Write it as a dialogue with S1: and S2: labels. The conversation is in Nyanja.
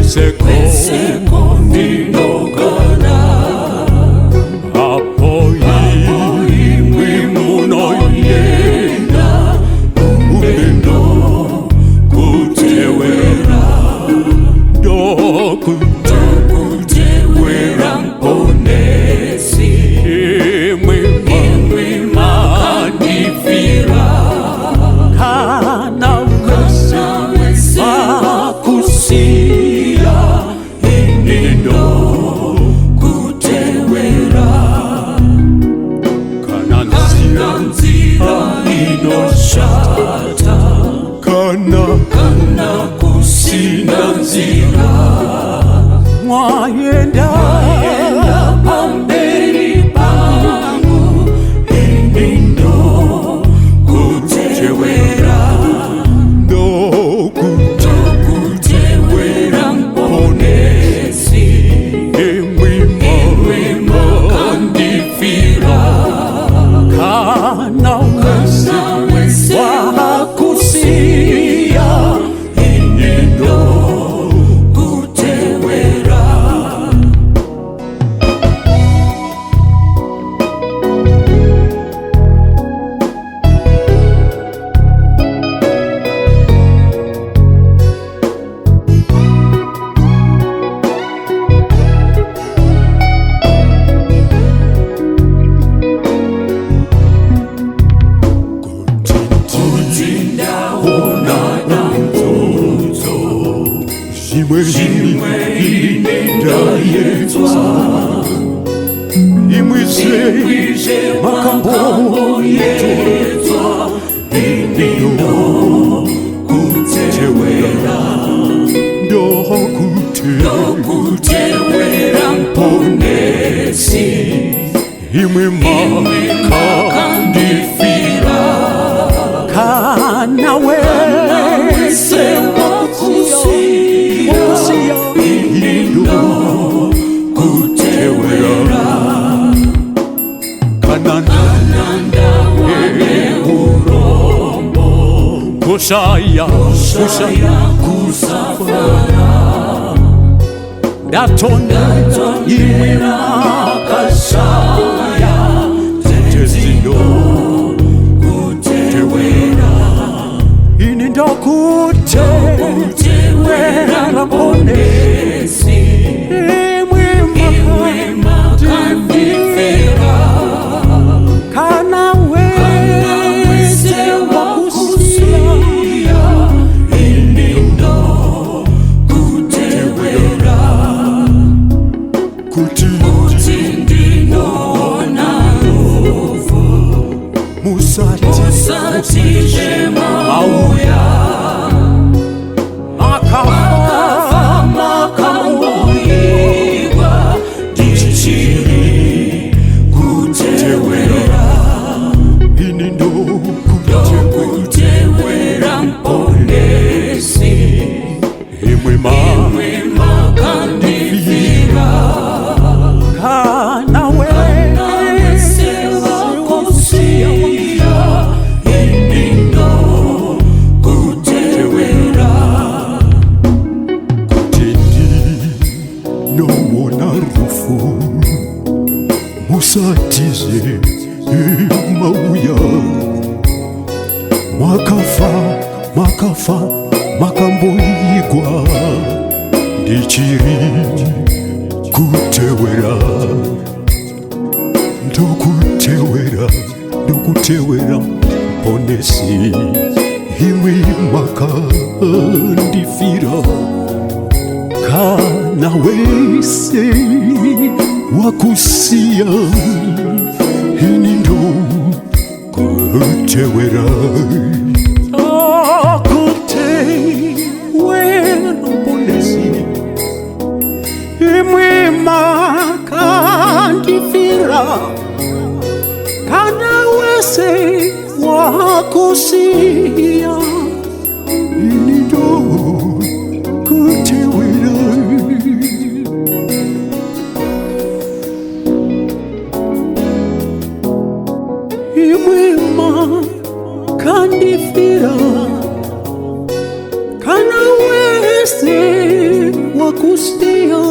S1: Beseko ninogana Apo imwi muno yenda Umendo kutewera Ndokutewera mponesi Imwi makandifira Kana wese wakusia Ndokutewera Kana nzira inoshata Kana kusina nzira Mwayenda pamberi pangu Ndokutewera Ndokutewera mponesi Imwi makandifira Kana wese wakusia Ndokutewera Imwe indayetwa Imwise makambo yetwa Ndokutewera Ndokutewera mponesi Imwe makandifira Kana wese wakusia Ndokutewera Kananda wane urombo Kusaya kusafara Datonda imwe makashaya Tezindo kutewera Ini ndokutewera mponesi Imwe makandifira Kana wese wakusia Ini ndokutewera Kuti ndinoona rufu Musati jema auya Makamuigwa Dichiri kutewera Ini ndokutewera mponesi Imwe makandifira Kana wese wakusia Ini ndokutewera Nomona rufu Musatize mauya Makamboigwa Ndichiri kutewera Ndokutewera mponesi Imwe makandifira Kana wese wakusia Ini ndokutewera Ndokutewera mponesi Imwe makandifira Kana wese wakusia Ini ndokutewera Imwe makandifira Kana wese kusiya